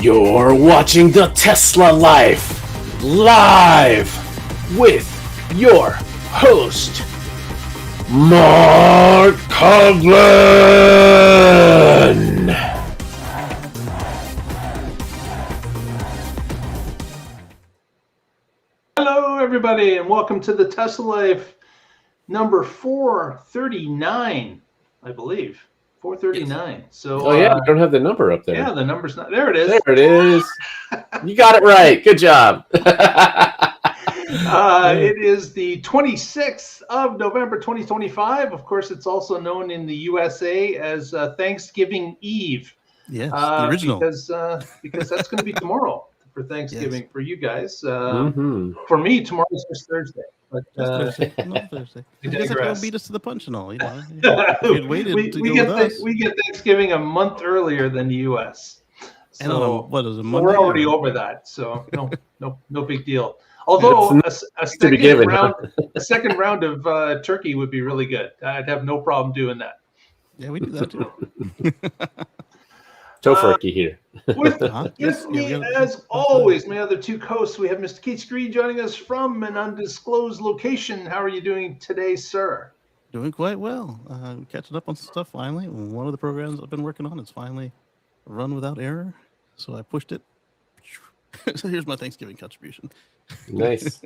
You're watching the Tesla Life live with your host, Mark Coughlin. Hello, everybody, and welcome to the Tesla Life number 439, I believe. 439. So, oh yeah, you don't have the number up there. Yeah, the number's not there. It is. There it is. You got it right. Good job. It is the 26th of November, 2025. Of course, it's also known in the USA as Thanksgiving Eve. Yes, the original. Because that's going to be tomorrow for Thanksgiving for you guys. For me, tomorrow's just Thursday. But Thursday. No, Thursday. You guys have to beat us to the punch and all. You know, we get Thanksgiving a month earlier than the U.S. So what is a Monday? We're already over that. So no big deal. Although a second round of turkey would be really good. I'd have no problem doing that. Yeah, we do that too. Tofurkey here. With me, as always, my other two hosts, we have Mr. Keith Scree joining us from an undisclosed location. How are you doing today, sir? Doing quite well. Catching up on some stuff finally. One of the programs I've been working on is finally run without error, so I pushed it. So here's my Thanksgiving contribution. Nice.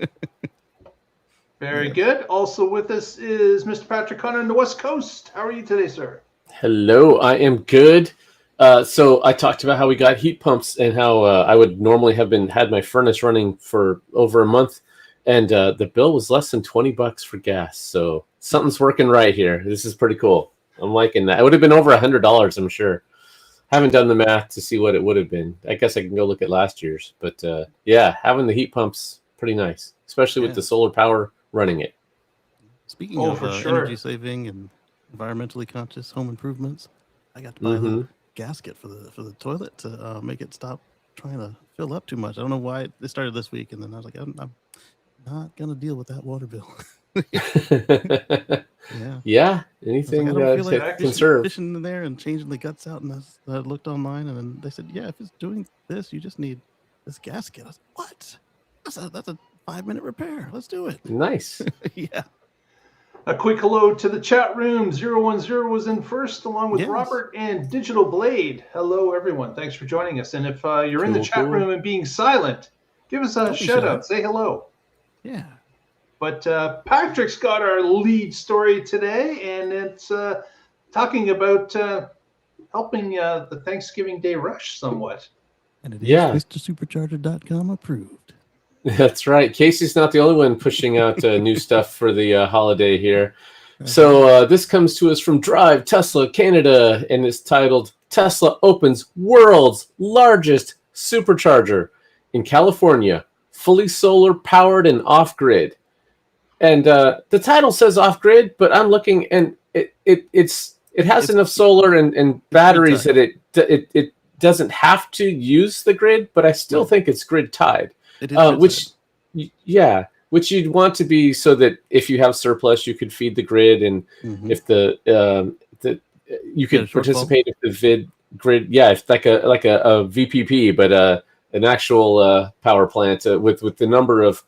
Very good. Also with us is Mr. Patrick Connor on the West Coast. How are you today, sir? Hello, I am good. So I talked about how we got heat pumps and how I would normally have had my furnace running for over a month, and the bill was less than $20 for gas. So something's working right here. This is pretty cool. I'm liking that. It would have been over $100, I'm sure. Haven't done the math to see what it would have been. I guess I can go look at last year's, but yeah, having the heat pumps pretty nice, especially with the solar power running it. Speaking of energy saving and environmentally conscious home improvements, I got to buy the gasket for the toilet to make it stop trying to fill up too much. I don't know why they started this week, and then I was like, I'm not gonna deal with that water bill. Yeah. Anything like conserve. Fishing in there and changing the guts out, and I looked online, and then they said, yeah, if it's doing this, you just need this gasket. I was like, what? That's a 5-minute repair. Let's do it. Nice. Yeah. A quick hello to the chat room. 010 was in first, along with Robert and Digital Blade. Hello, everyone. Thanks for joining us. And if you're in the chat room and being silent, give us a shout out. Say hello. Yeah. But Patrick's got our lead story today, and it's talking about helping the Thanksgiving Day rush somewhat. And it is MrSupercharger.com approved. That's right. Casey's not the only one pushing out new stuff for the holiday here. So this comes to us from Drive Tesla Canada, and it's titled Tesla Opens World's Largest Supercharger in California, fully solar powered and off-grid. And the title says off-grid, but I'm looking, and it has enough solar and batteries that it doesn't have to use the grid, but I still think it's grid tied. Which you'd want to be so that if you have surplus, you could feed the grid, and if you could participate if the grid, if like a VPP, but an actual power plant with the number of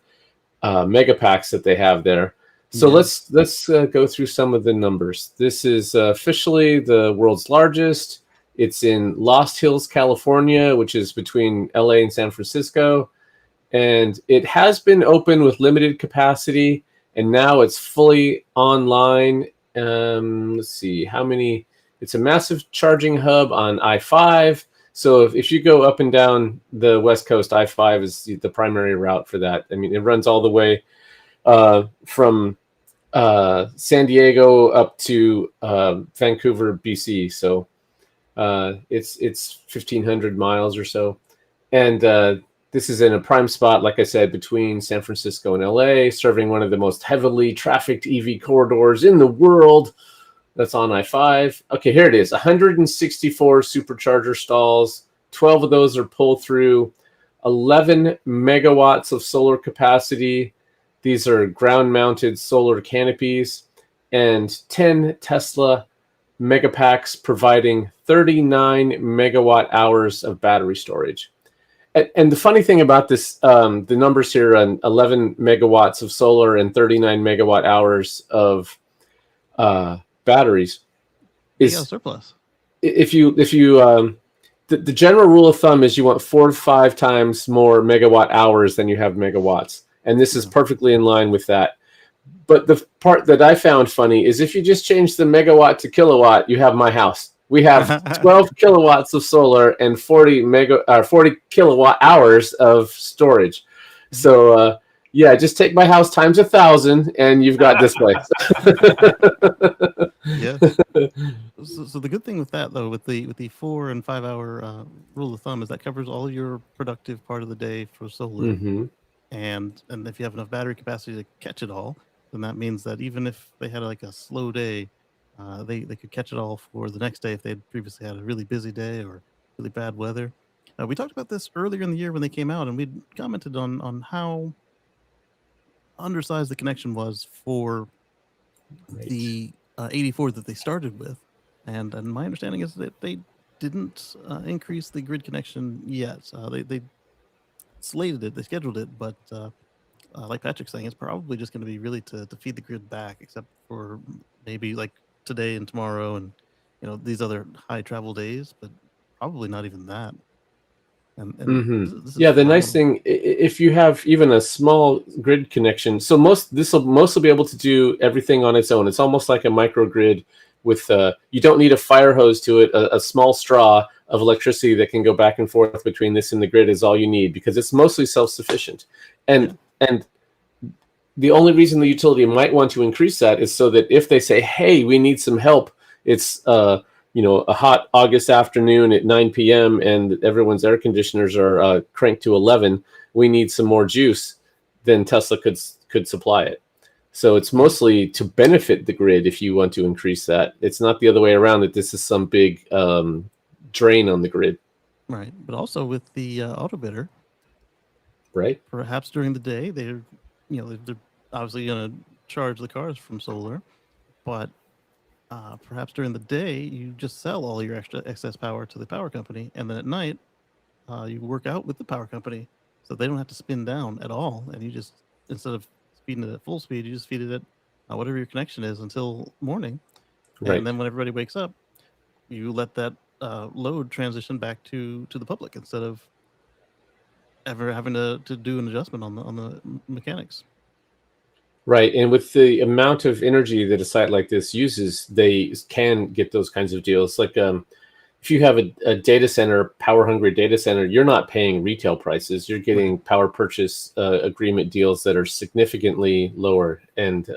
megapacks that they have there. So let's go through some of the numbers. This is officially the world's largest. It's in Lost Hills, California, which is between LA and San Francisco. And it has been open with limited capacity, and now it's fully online. Let's see how many. It's a massive charging hub on I-5. So if you go up and down the West Coast, I-5 is the primary route for that. I mean, it runs all the way from San Diego up to Vancouver, BC. So it's 1,500 miles or so, and this is in a prime spot, like I said, between San Francisco and LA, serving one of the most heavily trafficked EV corridors in the world. That's on I-5. Okay, here it is. 164 supercharger stalls. 12 of those are pull-through. 11 megawatts of solar capacity. These are ground-mounted solar canopies. And 10 Tesla megapacks providing 39 megawatt hours of battery storage. And the funny thing about this, the numbers here on 11 megawatts of solar and 39 megawatt hours of batteries is surplus. If you the general rule of thumb is you want 4 to 5 times more megawatt hours than you have megawatts, and this is perfectly in line with that. But the part that I found funny is if you just change the megawatt to kilowatt, you have my house. We have 12 kilowatts of solar and 40 kilowatt hours of storage. So yeah, just take my house times 1,000, and you've got this place. Yeah. So the good thing with that, though, with the 4 and 5 hour rule of thumb, is that covers all your productive part of the day for solar. Mm-hmm. And if you have enough battery capacity to catch it all, then that means that even if they had like a slow day, they could catch it all for the next day if they'd previously had a really busy day or really bad weather. We talked about this earlier in the year when they came out, and we'd commented on how undersized the connection was for the 84 that they started with. And my understanding is that they didn't increase the grid connection yet. They slated it, they scheduled it, but like Patrick's saying, it's probably just going to be really to feed the grid back, except for maybe like today and tomorrow and these other high travel days, but probably not even that. And this is the nice thing, if you have even a small grid connection, so this will mostly be able to do everything on its own. It's almost like a microgrid with you don't need a fire hose to it. A small straw of electricity that can go back and forth between this and the grid is all you need, because it's mostly self-sufficient. And the only reason the utility might want to increase that is so that if they say, hey, we need some help, it's a hot August afternoon at 9 p.m. and everyone's air conditioners are cranked to 11, we need some more juice, then Tesla could supply it. So it's mostly to benefit the grid if you want to increase that. It's not the other way around, that this is some big drain on the grid. Right, but also with the auto bidder, right? Perhaps during the day they're obviously going to charge the cars from solar, but perhaps during the day you just sell all your excess power to the power company, and then at night you work out with the power company, so they don't have to spin down at all, and you just, instead of feeding it at full speed, you just feed it at whatever your connection is until morning, right. And then when everybody wakes up, you let that load transition back to the public instead of ever having to do an adjustment on the mechanics. Right, and with the amount of energy that a site like this uses, they can get those kinds of deals. Like if you have a data center, power-hungry data center, you're not paying retail prices. You're getting power purchase agreement deals that are significantly lower. And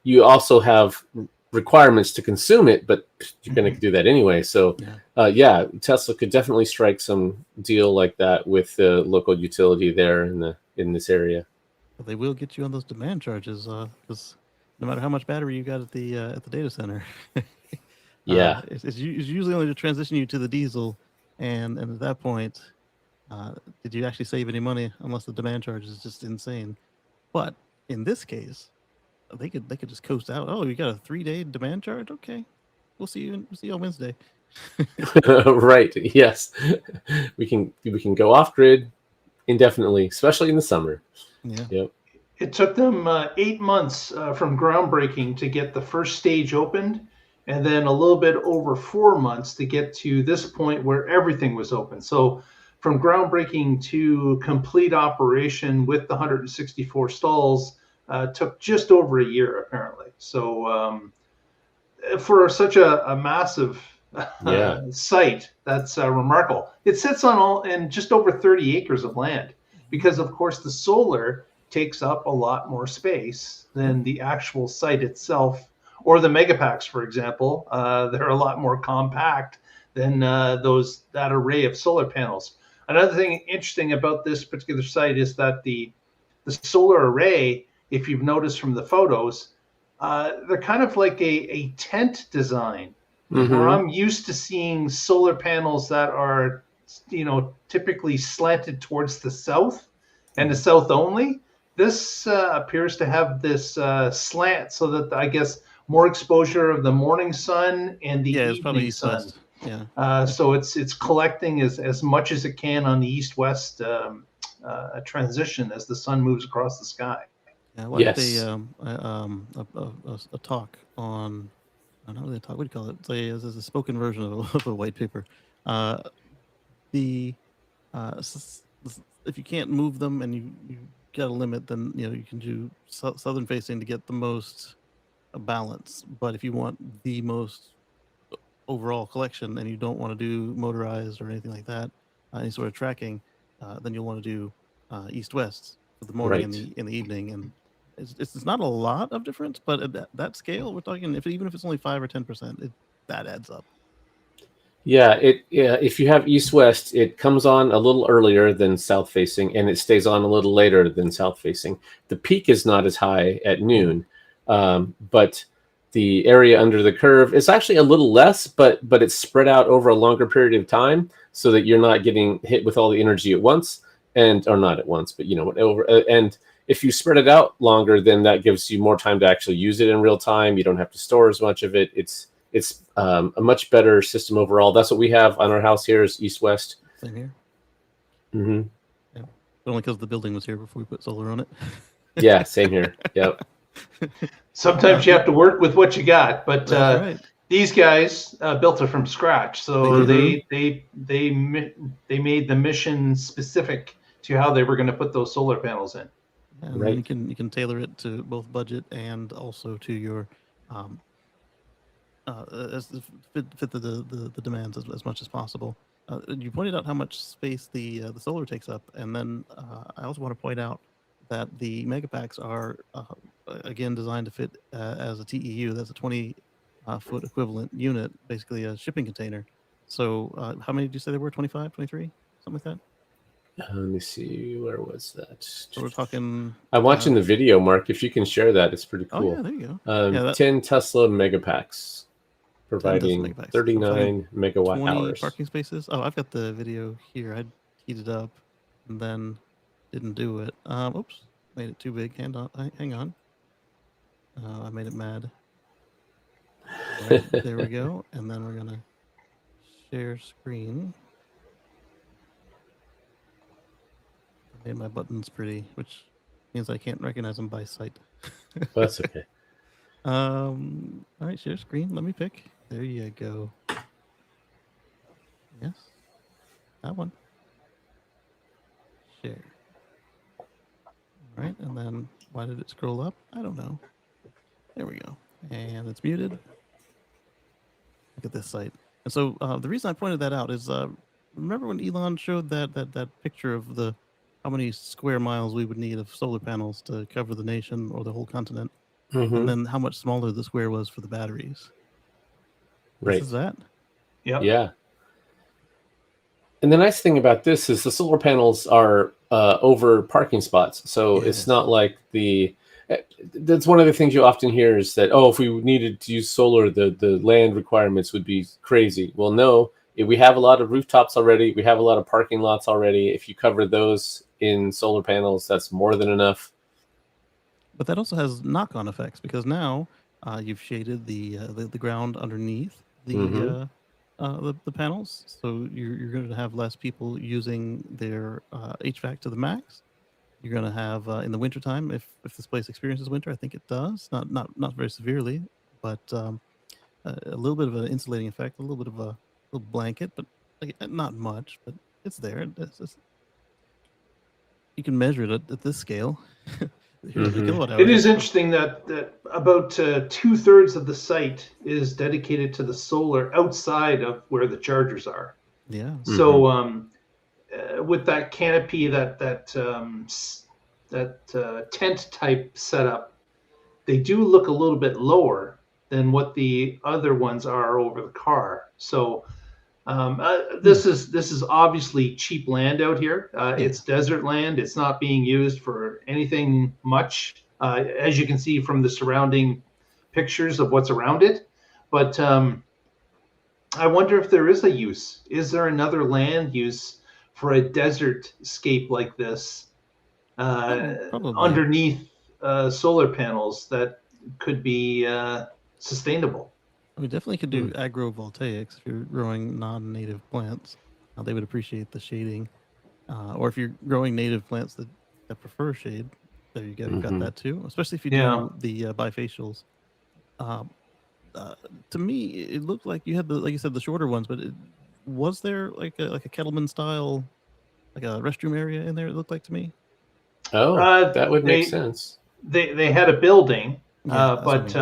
you also have requirements to consume it, but you're going to do that anyway. So Tesla could definitely strike some deal like that with the local utility there in this area. But they will get you on those demand charges, because no matter how much battery you got at the data center, it's usually only to transition you to the diesel, and at that point, did you actually save any money? Unless the demand charge is just insane. But in this case, they could just coast out. Oh, you got a 3-day demand charge? Okay, we'll see you on Wednesday. Right. Yes, we can go off grid indefinitely, especially in the summer. Yeah. Yep. It took them 8 months from groundbreaking to get the first stage opened, and then a little bit over 4 months to get to this point where everything was open. So from groundbreaking to complete operation with the 164 stalls took just over a year, apparently. So for such a massive site, that's remarkable. It sits on just over 30 acres of land, because of course the solar takes up a lot more space than the actual site itself, or the megapacks, for example. They're a lot more compact than that array of solar panels. Another thing interesting about this particular site is that the solar array, if you've noticed from the photos, they're kind of like a tent design. Where I'm used to seeing solar panels that are, typically slanted towards the south and the south only. This appears to have this slant, so that I guess more exposure of the morning sun and the evening sun. Yeah. So it's collecting as much as it can on the east-west transition as the sun moves across the sky. Yeah, I watched a talk on, not really a talk, what do you call it? It's a spoken version of a white paper. If you can't move them and you got a limit, then you can do southern facing to get the most balance. But if you want the most overall collection and you don't want to do motorized or anything like that, any sort of tracking, then you'll want to do east-west for the morning and the evening. And it's not a lot of difference, but at that scale, we're talking even if it's only 5 or 10%, that adds up. Yeah, if you have east-west, it comes on a little earlier than south-facing, and it stays on a little later than south-facing. The peak is not as high at noon, but the area under the curve is actually a little less, but it's spread out over a longer period of time, so that you're not getting hit with all the energy at once, or not at once, but and if you spread it out longer, then that gives you more time to actually use it in real time. You don't have to store as much of it. It's a much better system overall. That's what we have on our house here, is east-west. Same here. Mm-hmm. Yeah, but only because the building was here before we put solar on it. Yeah, same here. Yep. Sometimes you have to work with what you got, but right. These guys built it from scratch, so they made the mission specific to how they were going to put those solar panels in. And right. You can tailor it to both budget and also to your fit the demands as much as possible. You pointed out how much space the solar takes up, and then I also want to point out that the megapacks are again designed to fit as a TEU. That's a 20-foot equivalent unit, basically a shipping container. So how many did you say there were? 25, 23, something like that? Let me see. Where was that? So we're talking. I'm watching the video, Mark. If you can share that, it's pretty cool. Oh yeah, there you go. 10 Tesla megapacks, providing 39 megawatt 20 hours. Parking spaces. Oh, I've got the video here. I heated up and then didn't do it. Oops, made it too big. Hang on. I made it mad. Right, there we go. And then we're gonna share screen. I made my buttons pretty, which means I can't recognize them by sight. Well, that's okay. All right, share screen. Let me pick. There you go. Yes, that one. Share. All right, and then why did it scroll up? I don't know. There we go. And it's muted. Look at this site. And so the reason I pointed that out is remember when Elon showed that picture of how many square miles we would need of solar panels to cover the nation or the whole continent, and then how much smaller the square was for the batteries. Right. This is that. Yep. Yeah. And the nice thing about this is the solar panels are over parking spots, so it's not like that's one of the things you often hear is that, if we needed to use solar, the land requirements would be crazy. Well, no, we have a lot of rooftops already. We have a lot of parking lots already. If you cover those in solar panels, that's more than enough. But that also has knock-on effects, because now you've shaded the ground underneath the panels, so you're going to have less people using their HVAC to the max. You're going to have in the wintertime, if this place experiences winter, I think it does, not very severely, but a little bit of an insulating effect, a little bit of a little blanket, but not much, but it's there. You can measure it at this scale. It is interesting that about 2/3 of the site is dedicated to the solar outside of where the chargers are. Yeah. So with that canopy, that tent type setup, they do look a little bit lower than what the other ones are over the car. So this is obviously cheap land out here. It's desert land. It's not being used for anything much, as you can see from the surrounding pictures of what's around it. But I wonder if there is a use. Is there another land use for a desert scape like this underneath solar panels that could be sustainable? We definitely could do agrovoltaics if you're growing non-native plants. They would appreciate the shading. Or if you're growing native plants that prefer shade, there you go. You've got that too, especially if you do the bifacials. To me, it looked like you had like you said, the shorter ones, but was there like a Kettleman style, like a restroom area in there? It looked like to me. Oh, that would make sense. They had a building, but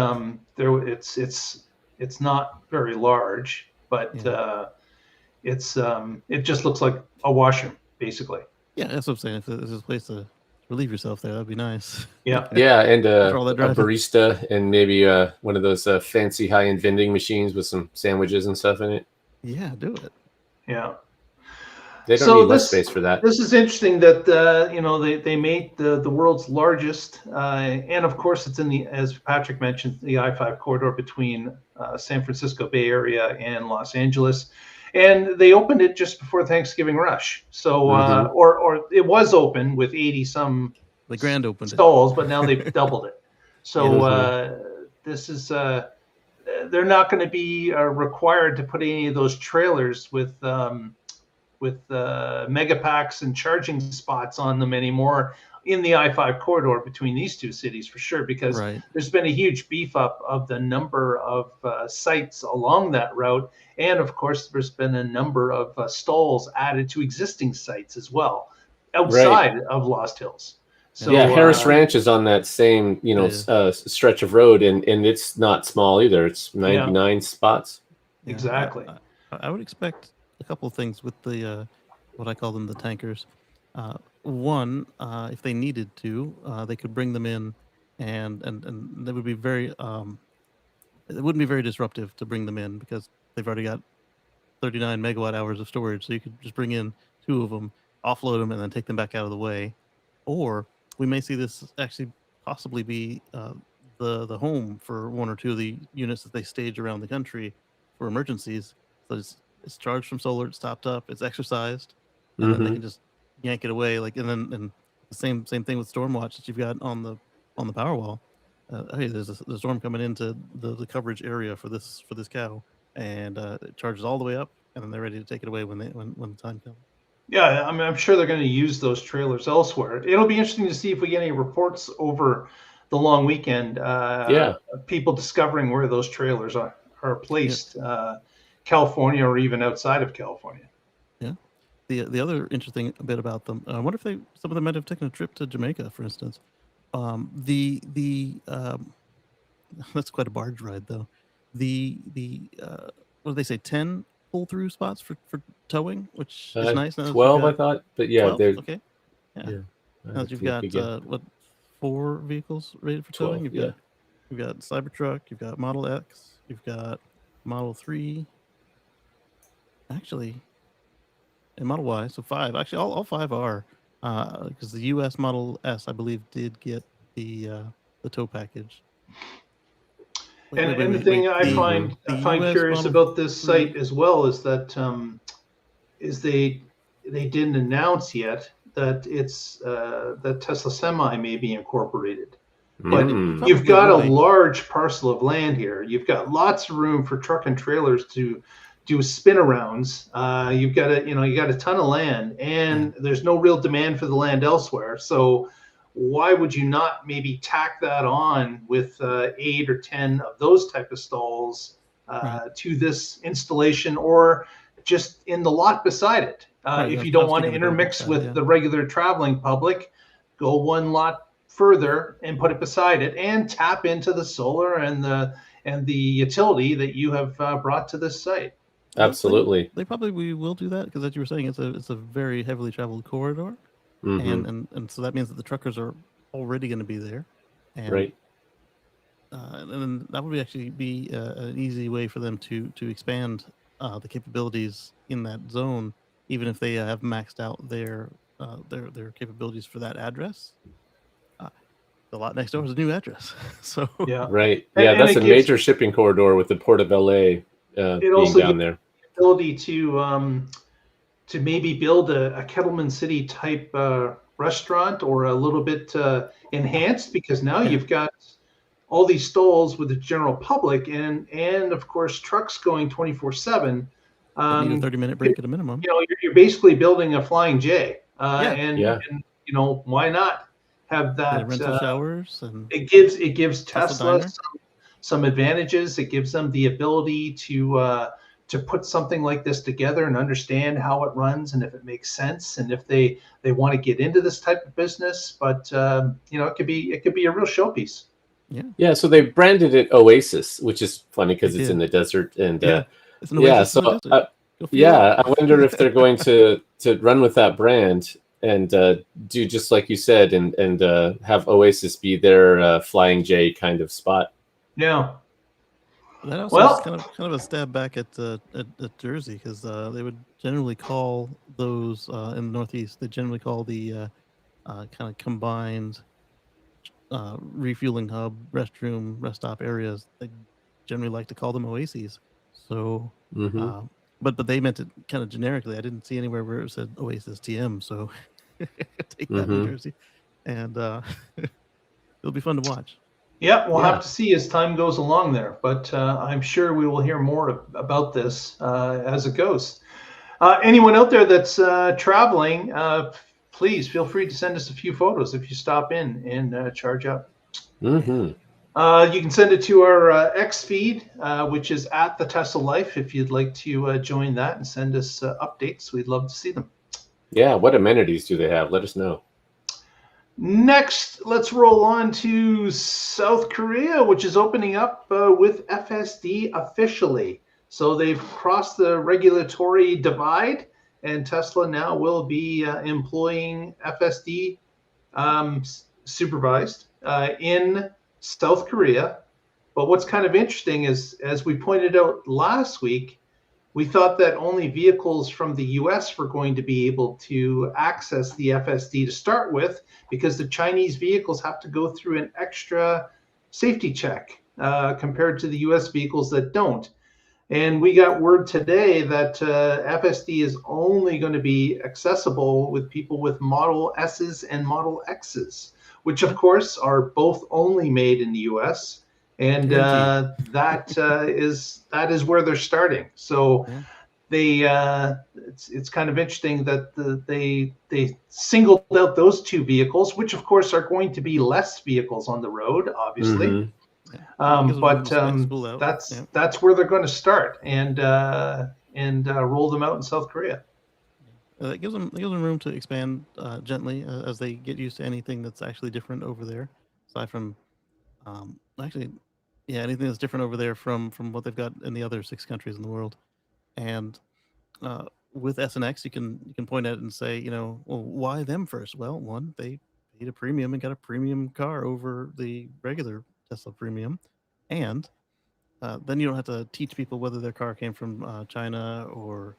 it's not very large, but it just looks like a washroom basically. Yeah, that's what I'm saying. If there's a place to relieve yourself there, that'd be nice. Yeah. Yeah, and a barista and maybe one of those fancy high-end vending machines with some sandwiches and stuff in it. Yeah, do it. Yeah. They don't need much space for that. This is interesting that they made the world's largest, and of course it's in the, as Patrick mentioned, the I-5 corridor between San Francisco Bay Area and Los Angeles, and they opened it just before Thanksgiving rush. So or it was open with 80 some the grand opened stalls, but now they've doubled it. So this is they're not going to be required to put any of those trailers with mega packs and charging spots on them anymore in the I-5 corridor between these two cities for sure, because there's been a huge beef up of the number of sites along that route. And of course, there's been a number of stalls added to existing sites as well outside of Lost Hills. So, yeah, Harris Ranch is on that same, stretch of road, and it's not small either. It's 99 spots. Yeah, exactly. I would expect a couple of things with the what I call them the tankers. One, if they needed to, they could bring them in, and they would be very it wouldn't be very disruptive to bring them in because they've already got 39 megawatt hours of storage. So you could just bring in 2 of them, offload them, and then take them back out of the way. Or we may see this actually possibly be the home for 1 or 2 of the units that they stage around the country for emergencies. So it's charged from solar, it's topped up, it's exercised, and then they can just yank it away. Like and the same thing with Stormwatch that you've got on the Powerwall. Hey, there's a storm coming into the coverage area for this cow, and it charges all the way up, and then they're ready to take it away when the time comes. Yeah, I mean, I'm sure they're going to use those trailers elsewhere. It'll be interesting to see if we get any reports over the long weekend. People discovering where those trailers are placed, California or even outside of California. Yeah. The other interesting bit about them, I wonder if some of them might have taken a trip to Jamaica, for instance. That's quite a barge ride though. The what do they say? 10 pull-through spots for towing, which is nice. Now 12, I thought, but yeah, 12? they're okay. Yeah. Now that you've got 4 vehicles rated for towing. 12, You've got Cybertruck, you've got Model X, you've got Model 3, actually, and Model Y. So 5. Actually, all 5 are because the U.S. Model S, I believe, did get the tow package. And the thing I find curious about this site as well is that they didn't announce yet that it's that Tesla Semi may be incorporated. But you've got a large parcel of land here. You've got lots of room for truck and trailers to do spin arounds. You've got a ton of land, and there's no real demand for the land elsewhere. So why would you not maybe tack that on with 8 or 10 of those type of stalls to this installation, or just in the lot beside it? If you don't want to intermix with the regular traveling public, go one lot further and put it beside it and tap into the solar and the utility that you have brought to this site. Absolutely. They probably will do that because, as you were saying, it's a very heavily traveled corridor. And so that means that the truckers are already going to be there, and then that would actually be an easy way for them to expand the capabilities in that zone, even if they have maxed out their capabilities for that address. The lot next door is a new address, so that's a major shipping corridor with the Port of LA being down there. Ability to maybe build a Kettleman City type restaurant, or a little bit enhanced, because now you've got all these stalls with the general public, and of course trucks going 24/7. Need a 30-minute break at a minimum. You're basically building a flying J, and why not have that? Rental showers, and it gives Tesla some advantages. It gives them the ability to put something like this together and understand how it runs and if it makes sense and if they want to get into this type of business. But it could be a real showpiece. Yeah. So they branded it Oasis, which is funny because it's in the desert, and it's an Oasis in the desert. I wonder if they're going to run with that brand and do just like you said, and have Oasis be their Flying J kind of spot. Yeah. That also is kind of a stab back at Jersey, because they would generally call those in the Northeast. They generally call the kind of combined refueling hub, restroom, rest stop areas. They generally like to call them Oases. So, but they meant it kind of generically. I didn't see anywhere where it said Oasis TM. So take that, New Jersey, and it'll be fun to watch. Yeah, we'll have to see as time goes along there, but I'm sure we will hear more about this as it goes. Anyone out there that's traveling, please feel free to send us a few photos if you stop in and charge up. You can send it to our X feed, which is at the Tesla Life. If you'd like to join that and send us updates, we'd love to see them. Yeah, what amenities do they have? Let us know. Next, let's roll on to South Korea, which is opening up with FSD officially. So they've crossed the regulatory divide, and Tesla now will be employing FSD supervised in South Korea. But what's kind of interesting is, as we pointed out last week, we thought that only vehicles from the US were going to be able to access the FSD to start with, because the Chinese vehicles have to go through an extra safety check compared to the US vehicles that don't. And we got word today that FSD is only going to be accessible with people with Model S's and Model X's, which of course are both only made in the US. And that is where they're starting. So it's kind of interesting that they singled out those two vehicles, which of course are going to be less vehicles on the road, obviously. But that's where they're going to start and roll them out in South Korea. That gives them room to expand gently as they get used to anything that's actually different over there, aside from anything that's different over there from what they've got in the other 6 countries in the world. And with S and X, you can point at it and say, well, why them first? Well, one, they paid a premium and got a premium car over the regular Tesla premium, and then you don't have to teach people whether their car came from China or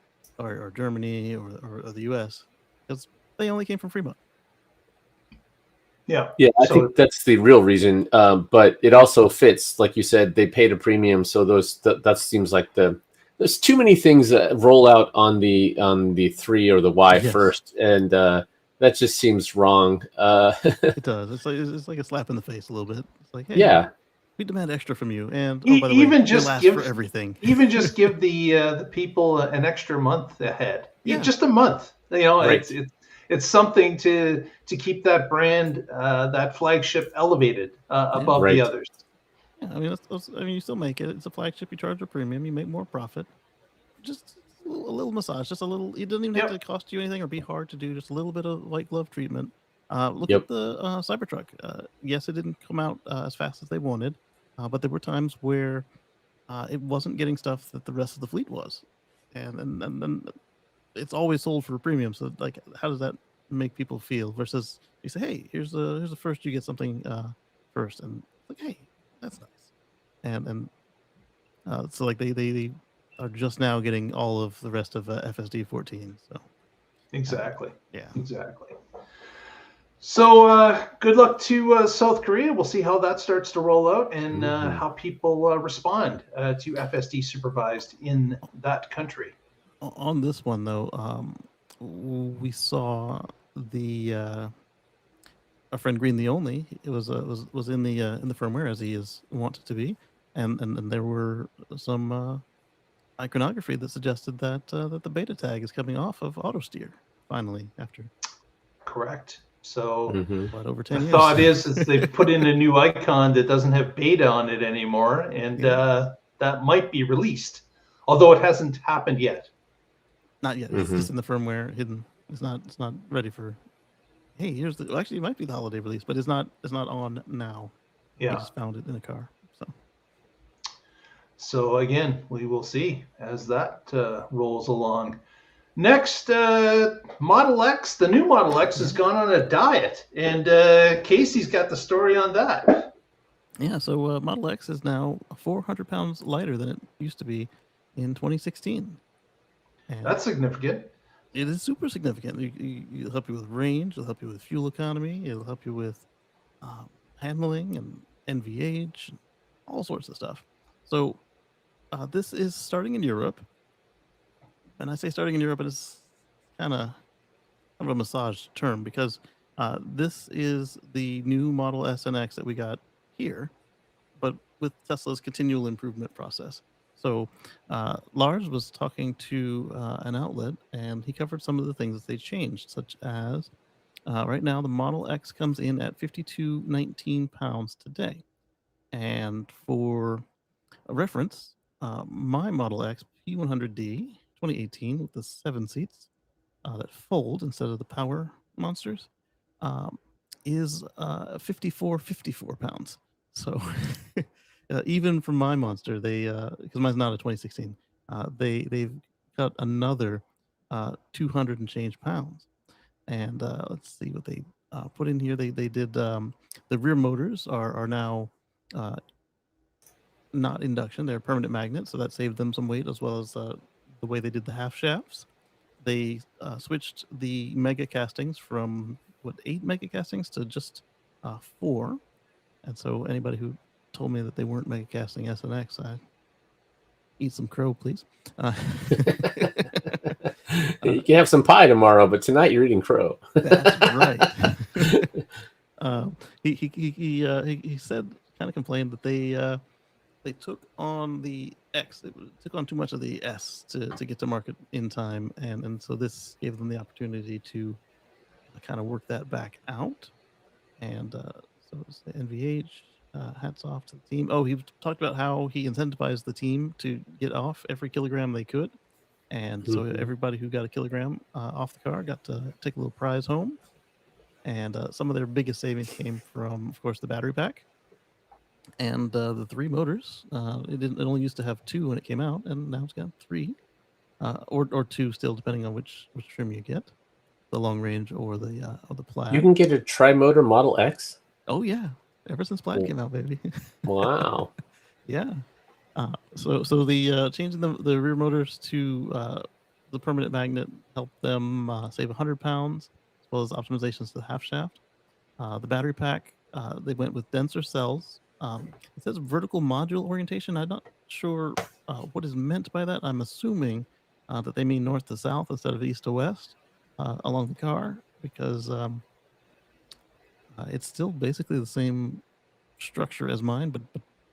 Germany or the US, because they only came from Fremont. Yeah, I think that's the real reason. But it also fits, like you said, they paid a premium, so that seems like there's too many things that roll out on the 3 or the Y first, and that just seems wrong. It does. It's like a slap in the face a little bit. It's like, hey, we demand extra from you, and by the way, just give for everything. Even just give the people an extra month ahead. Just a month. Right. It's something to keep that brand, that flagship, elevated above the others. Yeah, I mean, you still make it. It's a flagship. You charge a premium. You make more profit. Just a little massage. Just a little. It doesn't even have to cost you anything or be hard to do. Just a little bit of white glove treatment. Look at the Cybertruck. Yes, it didn't come out as fast as they wanted, but there were times where it wasn't getting stuff that the rest of the fleet was, and then it's always sold for a premium. So like, how does that make people feel? Versus you say, hey, here's the first, you get something first, and like, hey, that's nice. And so like they are just now getting all of the rest of FSD 14. So exactly. So good luck to South Korea. We'll see how that starts to roll out and how people respond to FSD supervised in that country. On this one, though, we saw the our friend Green the Only, it was in the firmware as he is wanted to be, and there were some iconography that suggested that that the beta tag is coming off of auto steer finally after correct. So what, over 10 the years. thought is they've put in a new icon that doesn't have beta on it anymore, and that might be released, although it hasn't happened yet. Not yet. It's just in the firmware, hidden. It's not ready for. Hey, here's the. Well, actually, it might be the holiday release, but it's not on now. Yeah. I just found it in a car. So again, we will see as that rolls along. Next, Model X, the new Model X has gone on a diet, and Casey's got the story on that. Yeah, so Model X is now 400 pounds lighter than it used to be in 2016. And that's significant. It is super significant. It'll help you with range, it'll help you with fuel economy, it'll help you with handling and NVH, all sorts of stuff. So this is starting in Europe. And I say starting in Europe, but it's kind of a massage term because this is the new Model S and X that we got here, but with Tesla's continual improvement process. So Lars was talking to an outlet, and he covered some of the things that they changed, such as right now the Model X comes in at 52.19 pounds today. And for a reference, my Model X P100D 2018 with the 7 seats that fold instead of the power monsters is 54 pounds. So even from my monster, they because mine's not a 2016, they've cut another 200 and change pounds. And let's see what they put in here. They did the rear motors are now not induction; they're permanent magnets, so that saved them some weight, as well as the way they did the half shafts. They switched the mega castings from 8 mega castings to just 4. And so anybody who told me that they weren't mega casting S and X, I eat some crow, please. You can have some pie tomorrow, but tonight you're eating crow. That's right. He said, kind of complained that they took on the X. They took on too much of the S to get to market in time, and so this gave them the opportunity to kind of work that back out. And so it's the NVH. Hats off to the team. Oh, he talked about how he incentivized the team to get off every kilogram they could, and so everybody who got a kilogram off the car got to take a little prize home. And some of their biggest savings came from, of course, the battery pack. And the 3 motors, it only used to have 2 when it came out, and now it's got 3, or 2 still, depending on which trim you get, the long range or the Plaid. You can get a tri-motor Model X? Oh yeah, ever since Plaid came out, baby. Wow. Yeah. So the changing the rear motors to the permanent magnet helped them save 100 pounds, as well as optimizations to the half shaft. The battery pack, they went with denser cells. It says vertical module orientation. I'm not sure what is meant by that. I'm assuming that they mean north to south instead of east to west along the car, because it's still basically the same structure as mine, but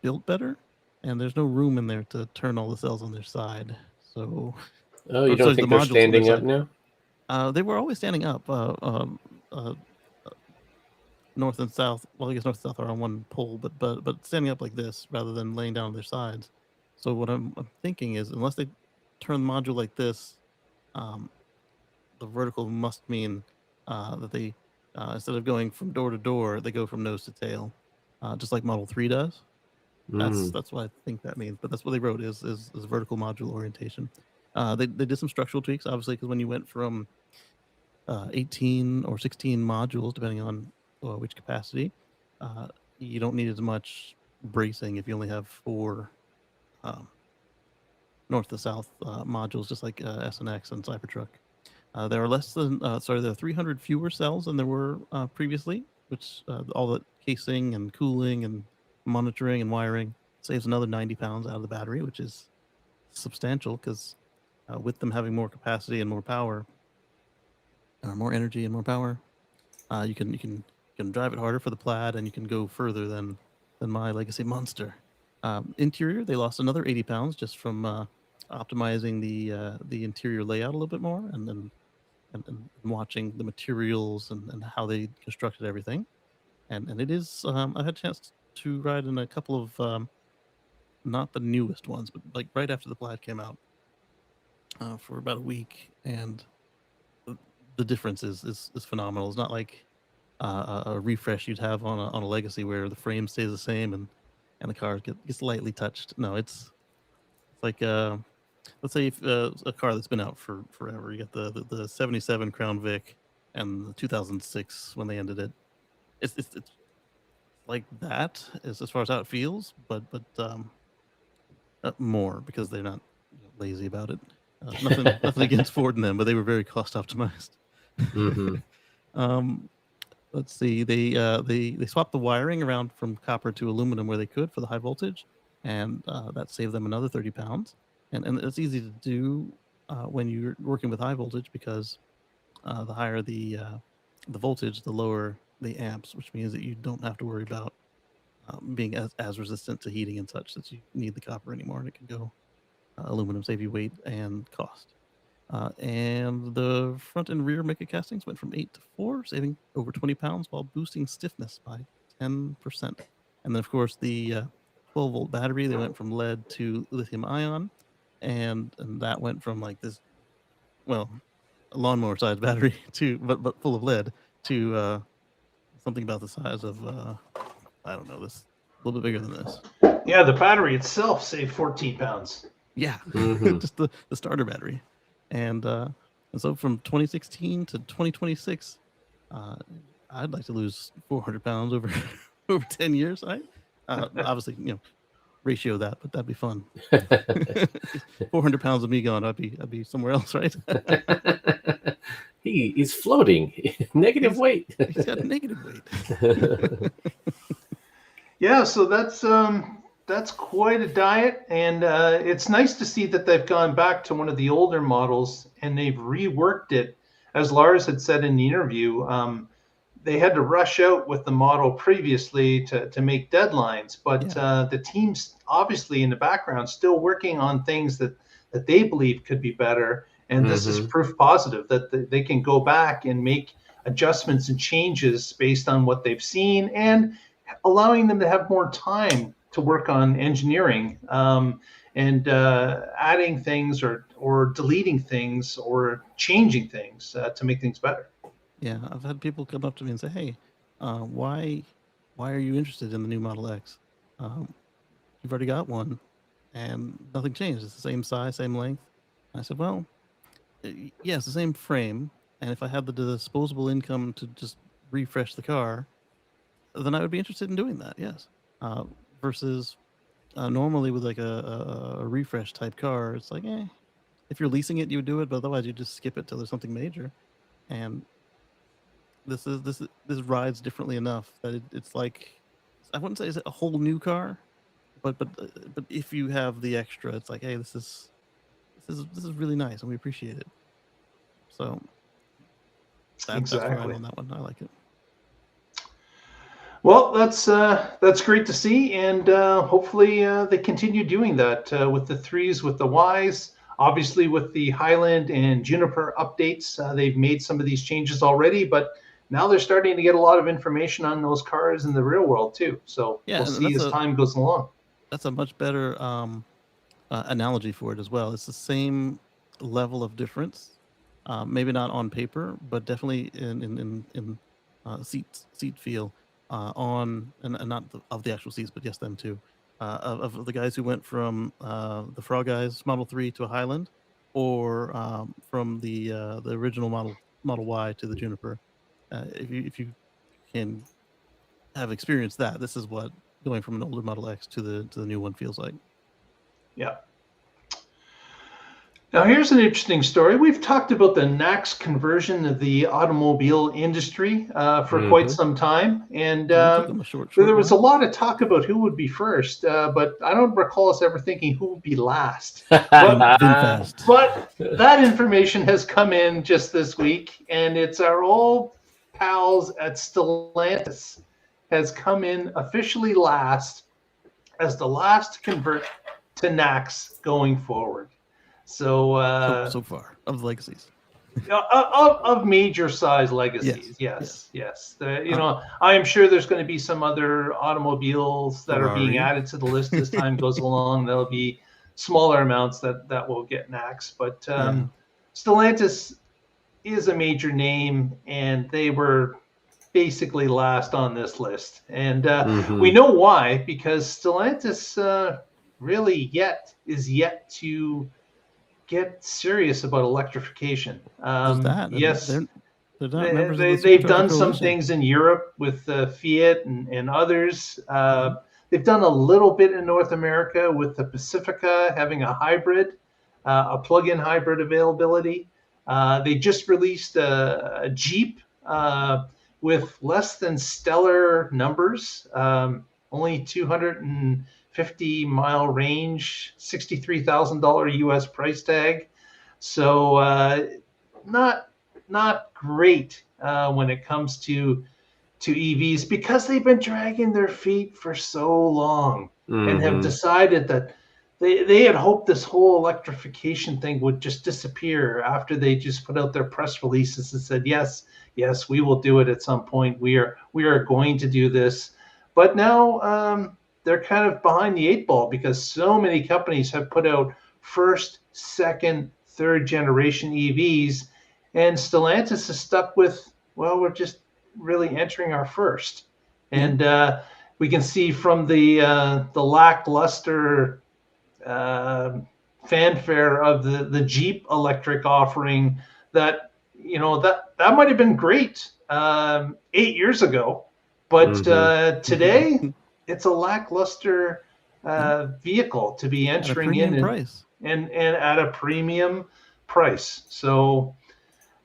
built better. And there's no room in there to turn all the cells on their side. So, you don't think they're standing up now? They were always standing up. North and south. Well, I guess north and south are on one pole, but standing up like this rather than laying down on their sides. So what I'm thinking is, unless they turn the module like this, the vertical must mean that they instead of going from door to door, they go from nose to tail, just like Model 3 does. That's what I think that means, but that's what they wrote is vertical module orientation. They did some structural tweaks, obviously, because when you went from 18 or 16 modules, depending on which capacity, you don't need as much bracing if you only have 4 north to south modules, just like S and X and Cybertruck. There are there are 300 fewer cells than there were previously, which all the casing and cooling and monitoring and wiring saves another 90 pounds out of the battery, which is substantial because with them having more capacity and more power, more energy and more power, you can can drive it harder for the Plaid, and you can go further than my legacy monster. Interior, they lost another 80 pounds just from optimizing the interior layout a little bit more, and watching the materials and how they constructed everything. And it is, I had a chance to ride in a couple of, not the newest ones, but like right after the Plaid came out, for about a week, and the difference is phenomenal. It's not like a refresh you'd have on a legacy where the frame stays the same and the car gets lightly touched. No, it's like let's say if, a car that's been out for forever. You got the 77 Crown Vic and the 2006 when they ended it. It's like that as far as how it feels, but more, because they're not lazy about it. Nothing against Ford and them, but they were very cost optimized. Let's see. They swapped the wiring around from copper to aluminum where they could for the high voltage, and that saved them another 30 pounds. And it's easy to do when you're working with high voltage, because the higher the voltage, the lower the amps, which means that you don't have to worry about being as resistant to heating and such, that you need the copper anymore, and it can go aluminum, save you weight and cost. And the front and rear Mica castings went from 8 to 4, saving over 20 pounds while boosting stiffness by 10%. And then, of course, the 12-volt battery, they went from lead to lithium ion, and that went from like this, well, a lawnmower-sized battery to, but full of lead, to something about the size of, I don't know, this, a little bit bigger than this. Yeah, the battery itself saved 14 pounds. Yeah, just the starter battery. And so from 2016 to 2026, I'd like to lose 400 pounds over 10 years. Obviously, ratio that, but that'd be fun. 400 pounds of me gone, I'd be somewhere else, right? He's floating. Negative weight. He's got negative weight. Yeah, so that's quite a diet, and it's nice to see that they've gone back to one of the older models and they've reworked it. As Lars had said in the interview, they had to rush out with the model previously to make deadlines, but the team's obviously in the background still working on things that they believe could be better, and this is proof positive that they can go back and make adjustments and changes based on what they've seen, and allowing them to have more time to work on engineering, and adding things or deleting things or changing things to make things better. Yeah, I've had people come up to me and say, "Hey, why are you interested in the new Model X? You've already got one, and nothing changed. It's the same size, same length." I said, "Well, yeah, it's the same frame, and if I had the disposable income to just refresh the car, then I would be interested in doing that, yes. Versus normally with like a refresh type car, it's like, if you're leasing it, you would do it, but otherwise you just skip it till there's something major. And this rides differently enough that it's like, I wouldn't say it's a whole new car, but if you have the extra, it's like, hey, this is really nice and we appreciate it. So that's why I'm on that one. I like it. Well, that's great to see, and hopefully they continue doing that with the 3s, with the Ys. Obviously, with the Highland and Juniper updates, they've made some of these changes already, but now they're starting to get a lot of information on those cars in the real world too. So we'll see as time goes along. That's a much better analogy for it as well. It's the same level of difference, maybe not on paper, but definitely in seat feel. On and not of the actual seats, but yes, them too. Of the guys who went from the Frog Guys Model 3 to a Highland, or from the original Model Y to the Juniper. If you can have experienced that, this is what going from an older Model X to the new one feels like. Yeah. Now, here's an interesting story. We've talked about the NACS conversion of the automobile industry for quite some time. And there was a lot of talk about who would be first, but I don't recall us ever thinking who would be last. But that information has come in just this week, and it's our old pals at Stellantis has come in officially last as the last to convert to NACS going forward. So so far of the legacies. Of major size legacies, yes. I am sure there's going to be some other automobiles that are being added to the list as time goes along. There'll be smaller amounts that will get NACS, but Stellantis is a major name, and they were basically last on this list. And we know why, because Stellantis really is yet to get serious about electrification. Yes, they've done some things in Europe with Fiat and others. They've done a little bit in North America with the Pacifica having a hybrid, a plug-in hybrid availability. They just released a Jeep with less than stellar numbers, only 250-mile range, $63,000 US price tag. So not great when it comes to EVs, because they've been dragging their feet for so long and have decided that they had hoped this whole electrification thing would just disappear after they just put out their press releases and said, yes, we will do it at some point. We are going to do this. But now they're kind of behind the 8 ball, because so many companies have put out first, second, third generation EVs, and Stellantis is stuck with, well, we're just really entering our first. And we can see from the lackluster fanfare of the Jeep electric offering that that might have been great 8 years ago, but today it's a lackluster vehicle to be entering in and at a premium price. So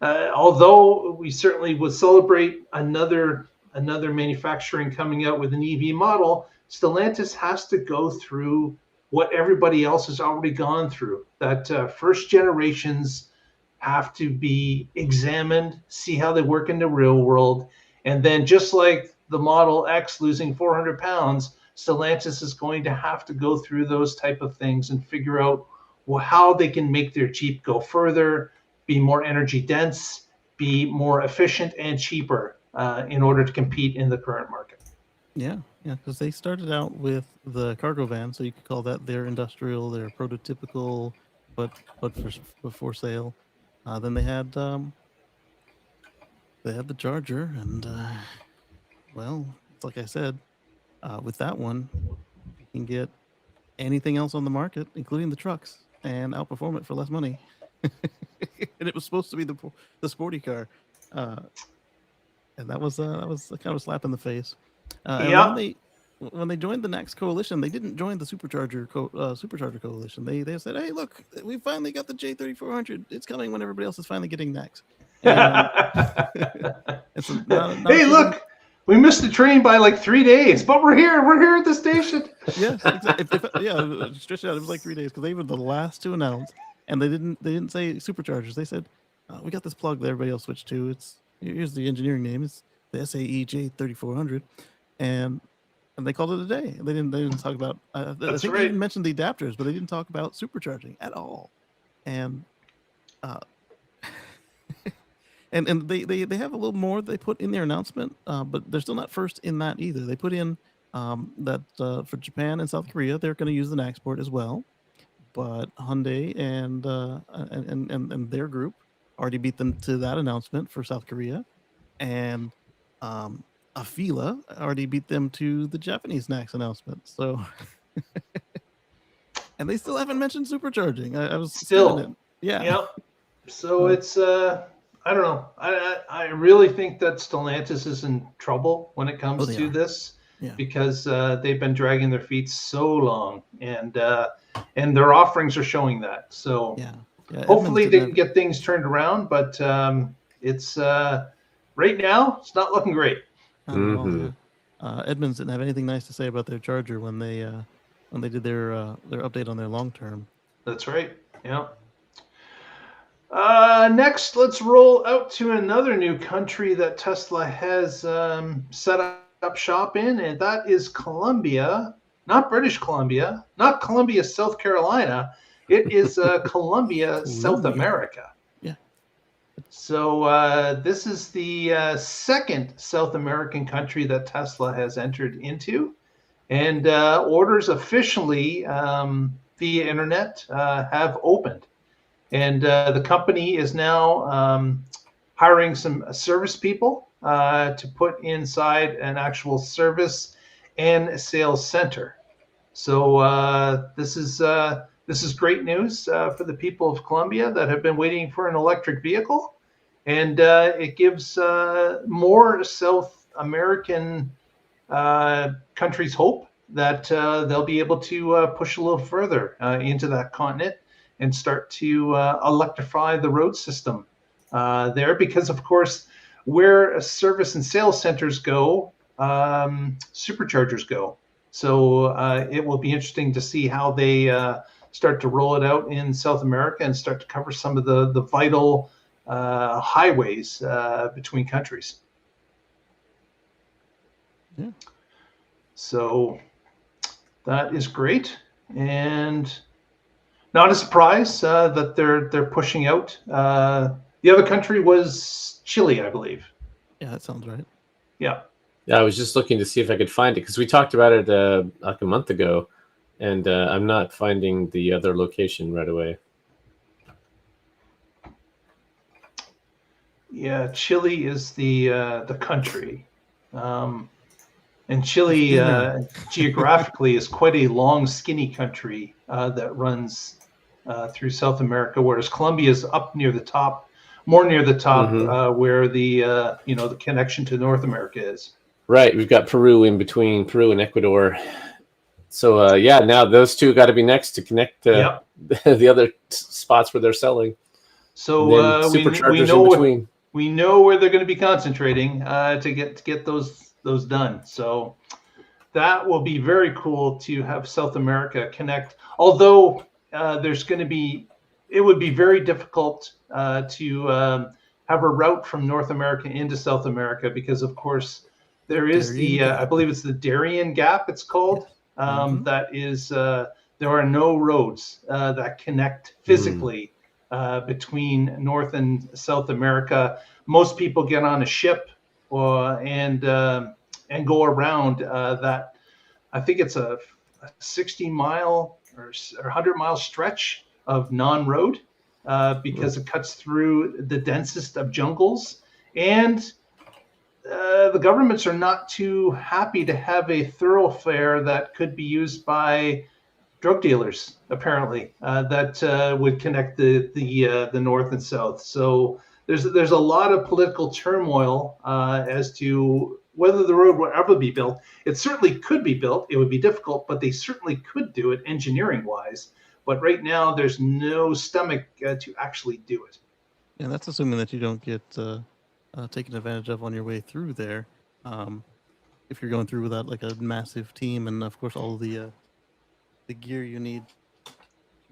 although we certainly would celebrate another manufacturing coming out with an EV model, Stellantis has to go through what everybody else has already gone through. That first generations have to be examined, see how they work in the real world, and then just like the Model X losing 400 pounds, Stellantis is going to have to go through those type of things and figure out how they can make their Jeep go further, be more energy dense, be more efficient and cheaper in order to compete in the current market. Yeah, because they started out with the cargo van, so you could call that their industrial, their prototypical, but for sale. Then they had the Charger, and well, it's like I said, with that one, you can get anything else on the market, including the trucks, and outperform it for less money. And it was supposed to be the sporty car, and that was kind of a slap in the face. When they joined the NACS coalition, they didn't join the Supercharger coalition. They said, "Hey, look, we finally got the J3400. It's coming when everybody else is finally getting NACS." Hey, look, we missed the train by like 3 days, but we're here. We're here at the station. Yes, exactly. Stretch it out. It was like 3 days because they were the last to announce, and they didn't say Superchargers. They said, "We got this plug that everybody else switched to. Here's the engineering name. It's the SAE J3400," and they called it a day. They didn't talk about. I think they even mentioned the adapters, but they didn't talk about supercharging at all. And and they have a little more they put in their announcement, but they're still not first in that either. They put in that for Japan and South Korea, they're going to use the NACS port as well. But Hyundai and their group already beat them to that announcement for South Korea, and Afila already beat them to the Japanese NACS announcement. So, and they still haven't mentioned supercharging. I was still, yeah. So it's I don't know. I really think that Stellantis is in trouble when it comes to this, because they've been dragging their feet so long, and their offerings are showing that. So hopefully they can get things turned around, but it's right now it's not looking great. Edmunds didn't have anything nice to say about their Charger when they did their update on their long term. That's right. Yeah. Next, let's roll out to another new country that Tesla has set up shop in, and that is Colombia. Not British Columbia, not Columbia, South Carolina. It is Colombia, South America. Yeah. So this is the second South American country that Tesla has entered into, and orders officially via internet have opened. And the company is now hiring some service people to put inside an actual service and sales center. So this is great news for the people of Colombia that have been waiting for an electric vehicle, and it gives more South American countries hope that they'll be able to push a little further into that continent and start to electrify the road system there, because of course where service and sales centers go, superchargers go. So it will be interesting to see how they start to roll it out in South America and start to cover some of the vital highways between countries. Yeah. So that is great, and not a surprise that they're pushing out. The other country was Chile, I believe. Yeah, that sounds right. Yeah. Yeah, I was just looking to see if I could find it because we talked about it like a month ago, and I'm not finding the other location right away. Yeah, Chile is the country, and Chile geographically is quite a long, skinny country that runs through South America, whereas Colombia is up near the top, more near the top, where the the connection to North America is. Right, we've got Peru in between, Peru and Ecuador. So yeah, now those two got to be next to connect the other spots where they're selling. So we know where they're going to be concentrating to get those done. So that will be very cool to have South America connect. Although it would be very difficult to have a route from North America into South America, because of course there is I believe it's the Darien Gap, it's called. That is, there are no roads that connect physically between North and South America. Most people get on a ship and go around that. I think it's a 60-mile or 100-mile stretch of non-road because it cuts through the densest of jungles, and the governments are not too happy to have a thoroughfare that could be used by drug dealers, apparently, that would connect the north and south. So there's a lot of political turmoil as to whether the road will ever be built. It certainly could be built. It would be difficult, but they certainly could do it engineering-wise. But right now, there's no stomach to actually do it. And that's assuming that you don't get taken advantage of on your way through there. If you're going through without like a massive team, and of course all the gear you need to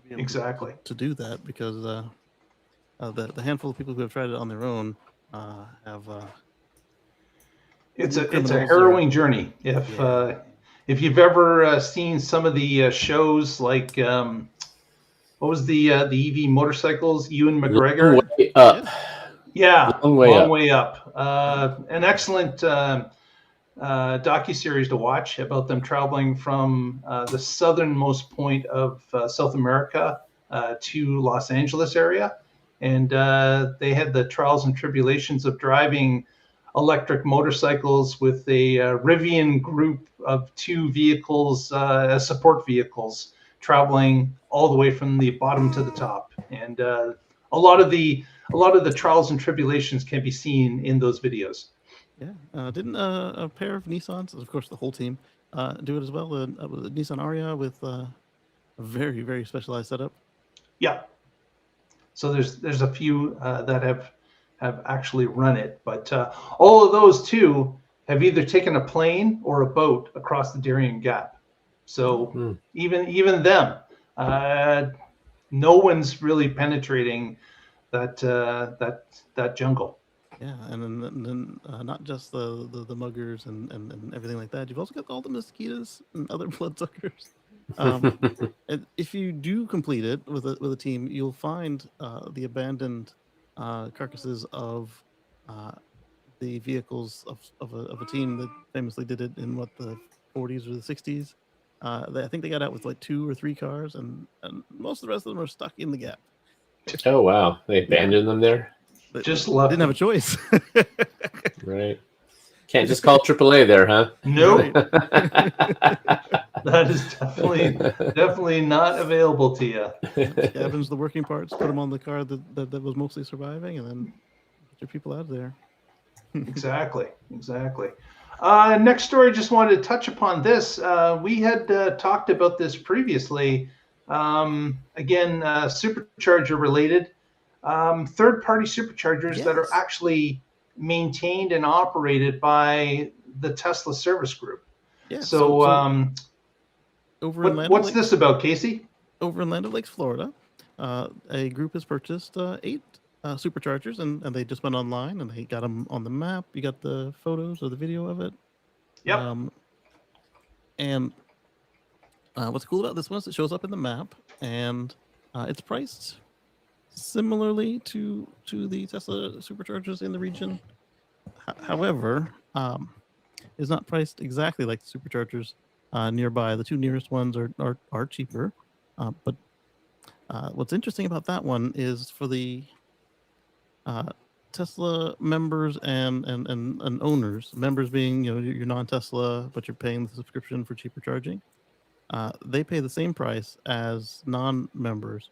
be able to do that, because the handful of people who have tried it on their own have. It's a harrowing journey. If you've ever seen some of the shows, like what was the EV motorcycles, Ewan McGregor? Long way up. Yeah, long way up. An excellent docuseries to watch about them traveling from the southernmost point of South America to Los Angeles area. And they had the trials and tribulations of driving electric motorcycles with a Rivian group of 2 vehicles as support vehicles, traveling all the way from the bottom to the top. And a lot of the trials and tribulations can be seen in those videos. Yeah, didn't a pair of Nissans, of course the whole team, do it as well? A Nissan Ariya with a very, very specialized setup. Yeah. So there's a few that have actually run it, but all of those too have either taken a plane or a boat across the Darien Gap. So even them, no one's really penetrating that jungle. Yeah, and then not just the muggers and everything like that. You've also got all the mosquitoes and other bloodsuckers. And if you do complete it with a team, you'll find the abandoned carcasses of the vehicles of a team that famously did it in the 40s or the 60s. I think they got out with like 2 or 3 cars, and most of the rest of them are stuck in the gap. Oh wow, they abandoned them there. Just left. Didn't have a choice. Right. Can't just call AAA there, huh? No. Nope. That is definitely not available to you. Scavenge the working parts, put them on the car that was mostly surviving, and then get your people out of there. Exactly. Next story, just wanted to touch upon this. We had talked about this previously. Again, Supercharger related. Third-party superchargers that are actually maintained and operated by the Tesla service group. Yeah. So what's this about, Casey? Over in Land O'Lakes, Florida, a group has purchased 8 superchargers, and they just went online and they got them on the map. You got the photos or the video of it. Yep. And what's cool about this one is it shows up in the map, and it's priced similarly to the Tesla superchargers in the region. However, it's not priced exactly like the superchargers nearby. The 2 nearest ones are cheaper, but what's interesting about that one is for the Tesla members and owners, members being you're non-Tesla but you're paying the subscription for cheaper charging. They pay the same price as non-members,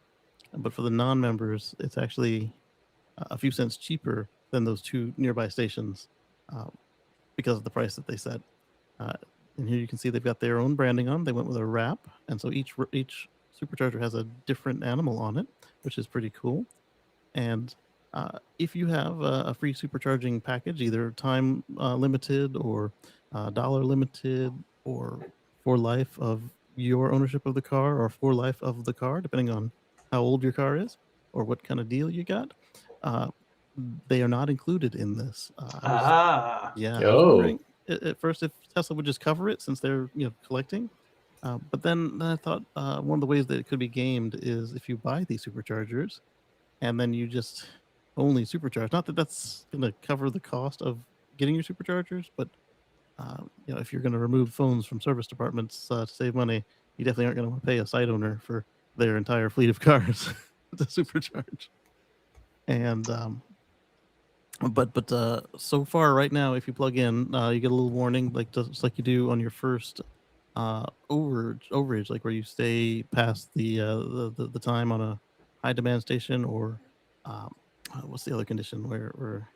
but for the non-members, it's actually a few cents cheaper than those 2 nearby stations because of the price that they set. And here you can see they've got their own branding on. They went with a wrap, and so each supercharger has a different animal on it, which is pretty cool. And if you have a free supercharging package, either time limited or dollar limited, or for life of your ownership of the car, or for life of the car, depending on how old your car is or what kind of deal you got, they are not included in this. I was wondering at first if Tesla would just cover it since they're collecting, but then I thought one of the ways that it could be gamed is if you buy these superchargers and then you just only supercharge. Not that that's going to cover the cost of getting your superchargers, but if you're going to remove phones from service departments to save money, you definitely aren't going to want to pay a site owner for their entire fleet of cars to supercharge. And but so far right now, if you plug in, you get a little warning, just like you do on your first overage, like where you stay past the time on a high demand station, or what's the other condition where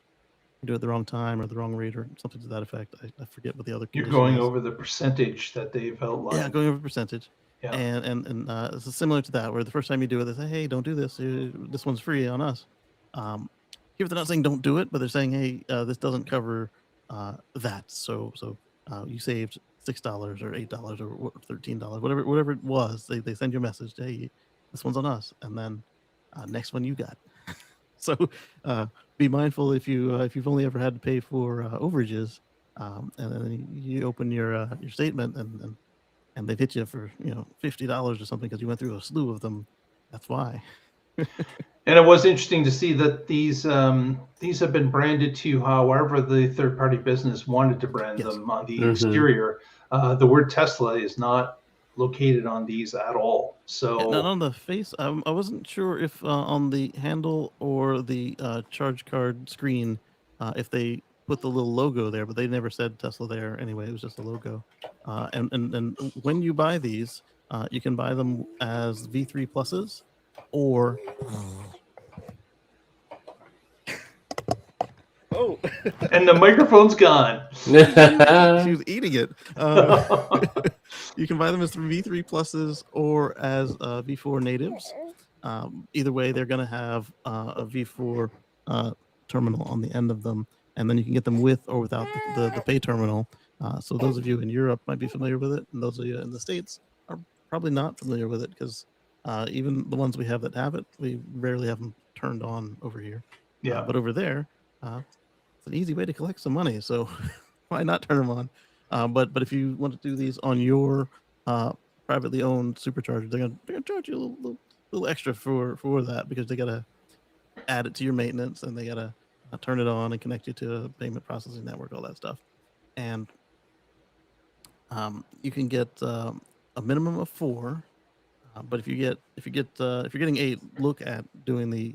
you do it the wrong time or the wrong rate or something to that effect. I forget what the other condition You're going is. over the percentage that they've outlined. Yeah, going over percentage. Yeah. And it's similar to that, where the first time you do it, they say, hey, don't do this. This one's free on us. Here they're not saying don't do it, but they're saying, hey, this doesn't cover that. So you saved $6 or $8 or $13, whatever it was. They send you a message, hey, this one's on us, and then next one you got. So be mindful if you've only ever had to pay for overages, and then you open your statement and they've hit you for $50 or something because you went through a slew of them. That's why. And it was interesting to see that these have been branded to however the third-party business wanted to brand them on the exterior. The word Tesla is not located on these at all. So not on the face. I wasn't sure if on the handle or the charge card screen if they put the little logo there, but they never said Tesla there anyway. It was just a logo. And when you buy these, you can buy them as V3 pluses or oh, and the microphone's gone. She was eating it. You can buy them as V3 pluses or as V4 natives. Either way, they're going to have a V4 terminal on the end of them, and then you can get them with or without the pay terminal. So those of you in Europe might be familiar with it, and those of you in the States are probably not familiar with it because even the ones we have that have it, we rarely have them turned on over here. Yeah. But over there, it's an easy way to collect some money. So why not turn them on? But if you want to do these on your privately owned supercharger, they're gonna charge you a little extra for that, because they gotta add it to your maintenance, and they gotta turn it on and connect you to a payment processing network, all that stuff. And you can get a minimum of 4. But if you're getting 8, look at doing the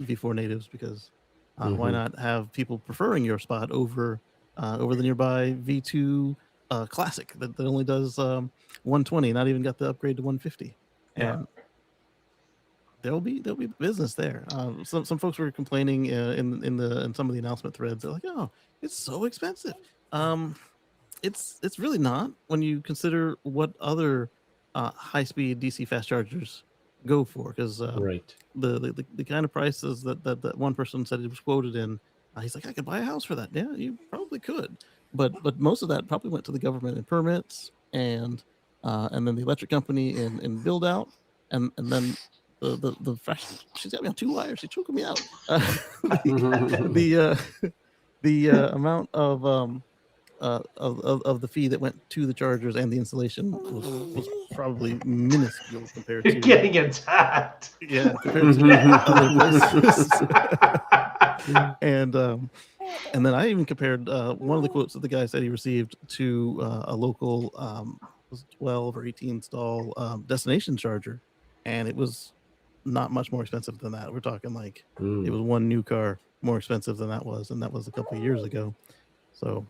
V4 natives, because why not have people preferring your spot over the nearby V2 Classic that only does 120, not even got the upgrade to 150. And there'll be business there. Some folks were complaining in some of the announcement threads. They're like, "Oh, it's so expensive." It's really not, when you consider what other high-speed DC fast chargers go for, because the kind of prices that one person said it was quoted in, he's like, I could buy a house for that. Yeah, you probably could, but most of that probably went to the government in permits, and then the electric company in build out, and then the fresh. She's got me on 2 wires. She's choking me out. The amount of the fee that went to the chargers and the installation was probably minuscule compared to getting attacked. Yeah, compared to and then I even compared one of the quotes that the guy said he received to a local 12 or 18 stall destination charger, and it was not much more expensive than that. We're talking like it was one new car more expensive than that was, and that was a couple of years ago. So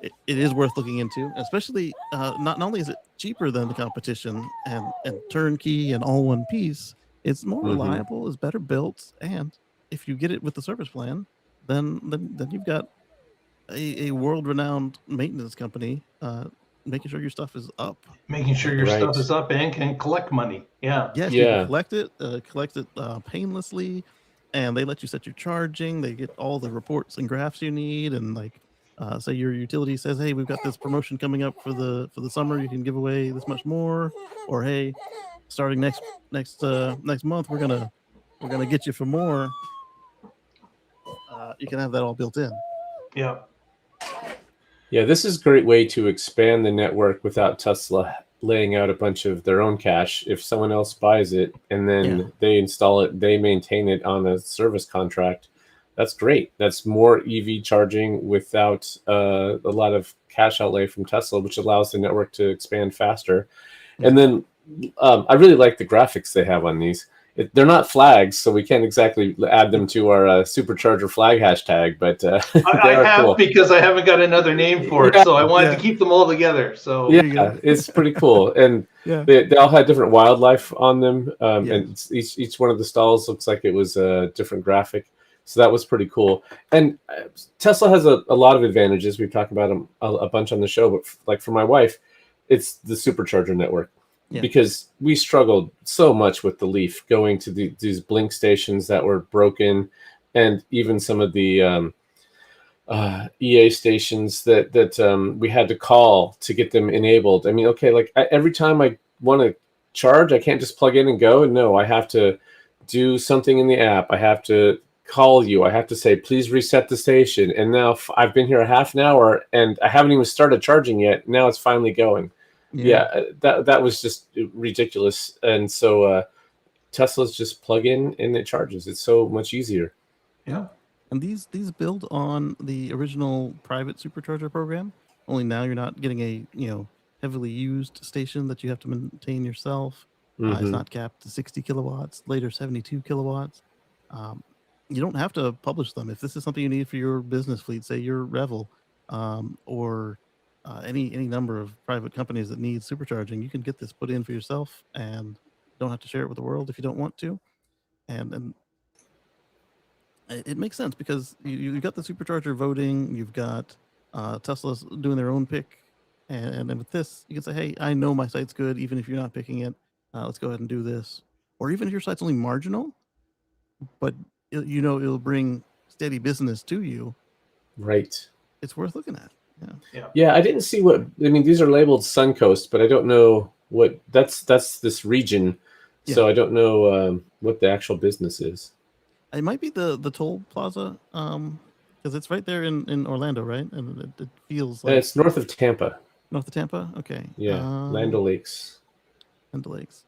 it is worth looking into, especially not only is it cheaper than the competition and turnkey and all one piece, it's more reliable, is better built, and if you get it with the service plan, then you've got a world-renowned maintenance company making sure your stuff is up. Making sure your stuff is up and can collect money. Yeah. Yes, you can collect it painlessly, and they let you set your charging. They get all the reports and graphs you need, and like say your utility says, hey, we've got this promotion coming up for the summer, you can give away this much more, or hey, starting next month we're gonna get you for more. You can have that all built in. Yeah, this is a great way to expand the network without Tesla laying out a bunch of their own cash. If someone else buys it and then they install it, they maintain it on a service contract, that's great. That's more EV charging without a lot of cash outlay from Tesla, which allows the network to expand faster. And then I really like the graphics they have on these. They're not flags, so we can't exactly add them to our Supercharger flag hashtag, but I have cool. Because I haven't got another name for it, so I wanted to keep them all together. So it's pretty cool, and they all had different wildlife on them, and each one of the stalls looks like it was a different graphic, so that was pretty cool. And Tesla has a lot of advantages. We've talked about them a bunch on the show, but like for my wife, it's the Supercharger network. Because we struggled so much with the Leaf, going to these blink stations that were broken, and even some of the EA stations that we had to call to get them enabled. I mean, okay, like every time I want to charge, I can't just plug in and go. No, I have to do something in the app. I have to call you. I have to say, please reset the station. And now I've been here a half an hour and I haven't even started charging yet. Now it's finally going. That was just ridiculous. And so Tesla's just plug in and it charges. It's so much easier. Yeah. And these build on the original private Supercharger program. Only now you're not getting a heavily used station that you have to maintain yourself. It's not capped to 60 kilowatts, later 72 kilowatts. You don't have to publish them. If this is something you need for your business fleet, say your Revel, or any number of private companies that need supercharging, you can get this put in for yourself and don't have to share it with the world if you don't want to. And it makes sense because you've got the supercharger voting, you've got Tesla's doing their own pick, and then with this, you can say, hey, I know my site's good, even if you're not picking it. Let's go ahead and do this. Or even if your site's only marginal, but it'll bring steady business to you. Right. It's worth looking at. Yeah, I didn't see these are labeled Suncoast, but I don't know what that's this region. So I don't know what the actual business is. It might be the toll plaza, because it's right there in Orlando, right? And it feels like it's north of Tampa. North of Tampa. Okay. Yeah, Land O'Lakes. Land O'Lakes.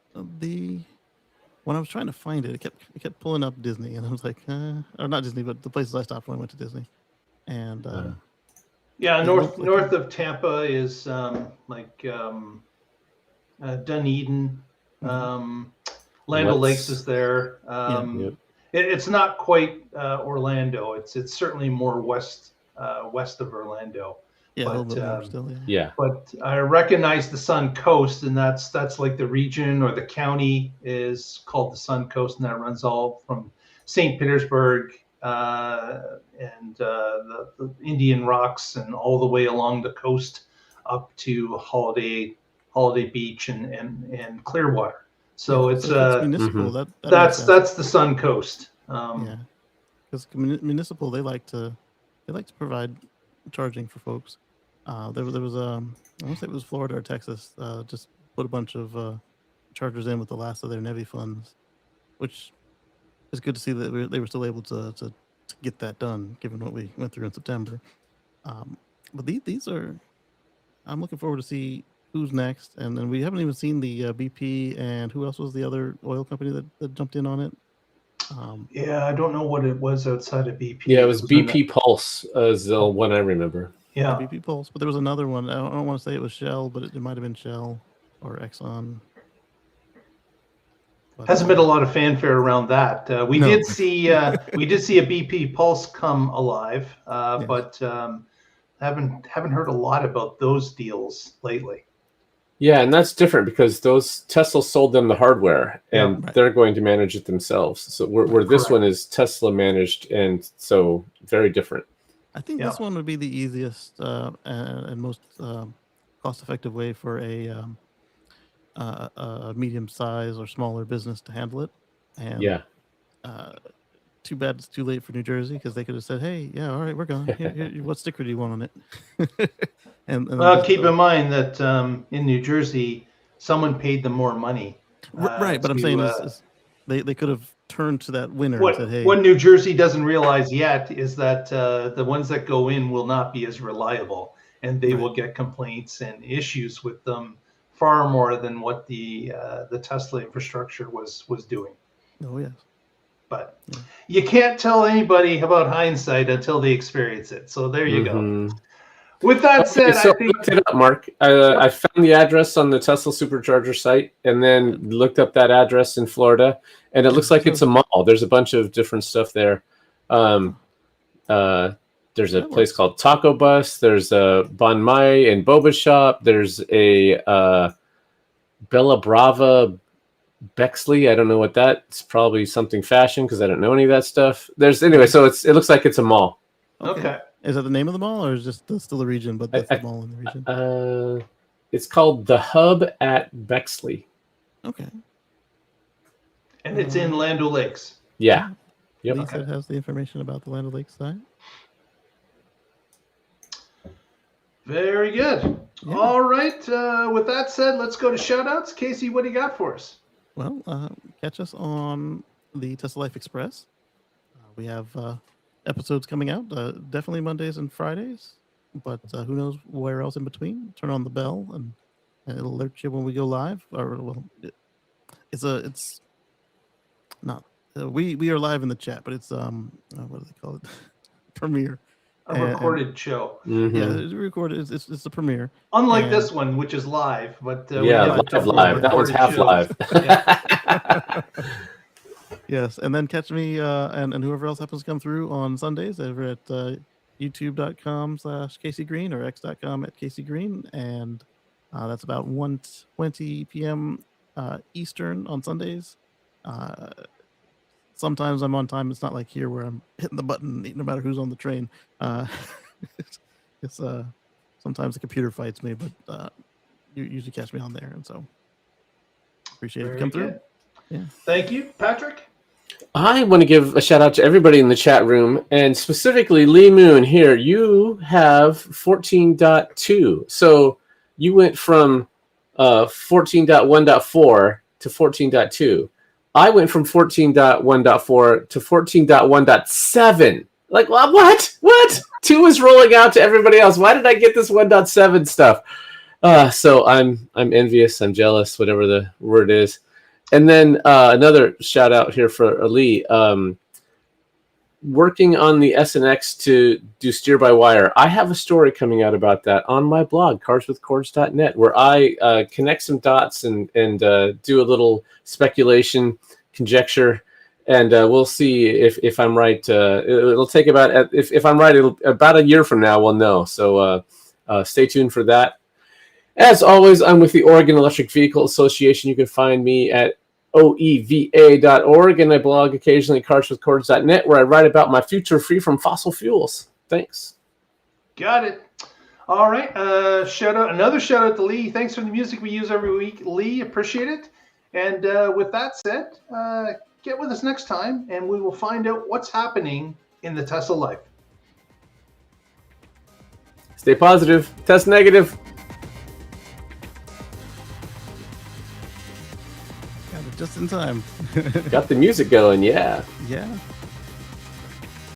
When I was trying to find it, it kept pulling up Disney, and I was like, or not Disney, but the places I stopped when I went to Disney. And north of Tampa is Dunedin. Land O'Lakes is there. It's not quite Orlando. It's certainly more west of Orlando. Yeah, but, a little bit more still. Yeah. But I recognize the Sun Coast, and that's like the region or the county is called the Sun Coast, and that runs all from St. Petersburg and the Indian Rocks and all the way along the coast up to Holiday Beach and Clearwater. So it's municipal. Mm-hmm. That's the Sun Coast. Because municipal, they like to provide charging for folks. There was I want to say it was Florida or Texas, just put a bunch of chargers in with the last of their NEVI funds, which is good to see that they were still able to get that done, given what we went through in September. But these are, I'm looking forward to see who's next, and then we haven't even seen the BP, and who else was the other oil company that jumped in on it? I don't know what it was outside of BP. Yeah, it was BP Pulse is the one I remember. Yeah, BP Pulse, but there was another one. I don't want to say it was Shell, but it might have been Shell or Exxon. But, hasn't been a lot of fanfare around that. We did see a BP Pulse come alive, yes. But haven't heard a lot about those deals lately. Yeah, and that's different because those Tesla sold them the hardware, and they're going to manage it themselves. So where this one is Tesla managed, and so very different. I think this one would be the easiest and most cost-effective way for a medium-sized or smaller business to handle it. And too bad it's too late for New Jersey, because they could have said, "Hey, all right, we're gone. Here, what sticker do you want on it?" and well, keep in mind that in New Jersey, someone paid them more money. Right, but I'm saying is they could have turned to that winner and said, "Hey." What New Jersey doesn't realize yet is that the ones that go in will not be as reliable, and they will get complaints and issues with them far more than what the Tesla infrastructure was doing. Oh yes. But you can't tell anybody about hindsight until they experience it. So there you go. With that said, I looked it up, Mark. I found the address on the Tesla Supercharger site, and then looked up that address in Florida, and it looks like it's a mall. There's a bunch of different stuff there. There's a place called Taco Bus. There's a Bon Mai and Boba Shop. There's a Bella Brava Bexley. I don't know what it's probably something fashion, because I don't know any of that stuff. Anyway, so it looks like it's a mall. Okay. Is that the name of the mall, or is it just still a region, but that's the mall in the region? It's called the Hub at Bexley. Okay. And it's in Land O'Lakes. Yeah. Yep. Lisa has the information about the Land O'Lakes site. Very good. Yeah. All right. With that said, let's go to shoutouts. Casey, what do you got for us? Well, catch us on the Tesla Life Express. We have episodes coming out, definitely Mondays and Fridays, but who knows where else in between. Turn on the bell, and it'll alert you when we go live. It's not. We are live in the chat, but it's what do they call it? Premiere. A recorded show. Mm-hmm. Yeah, it's recorded. It's the premiere. Unlike this one, which is live, but live. That one's half live. Yes, and then catch me and whoever else happens to come through on Sundays over at youtube.com/CaseyGreen or x.com/CaseyGreen, and that's about 1:20 p.m. Eastern on Sundays. Sometimes I'm on time. It's not like here where I'm hitting the button no matter who's on the train. It's sometimes the computer fights me, but you usually catch me on there, and so appreciate it. Come through. Yeah. Thank you, Patrick. I want to give a shout out to everybody in the chat room, and specifically Lee Moon here. You have 14.2. So you went from 14.1.4 to 14.2. I went from 14.1.4 to 14.1.7. Like, what? What? 2 is rolling out to everybody else. Why did I get this 1.7 stuff? So I'm envious. I'm jealous, whatever the word is. And then another shout out here for Ali. Working on the SNX to do steer-by-wire. I have a story coming out about that on my blog, carswithcords.net, where I connect some dots and do a little speculation, conjecture, and we'll see if I'm right. It'll take about, if I'm right, about a year from now we'll know. So stay tuned for that. As always, I'm with the Oregon Electric Vehicle Association. You can find me at oeva.org, and I blog occasionally at carswithcords.net, where I write about my future free from fossil fuels. Thanks. Got it. All right. Another shout out to Lee. Thanks for the music we use every week, Lee. Appreciate it. And with that said, get with us next time, and we will find out what's happening in the Tesla life. Stay positive. Test negative. Just in time. Got the music going, yeah. Yeah.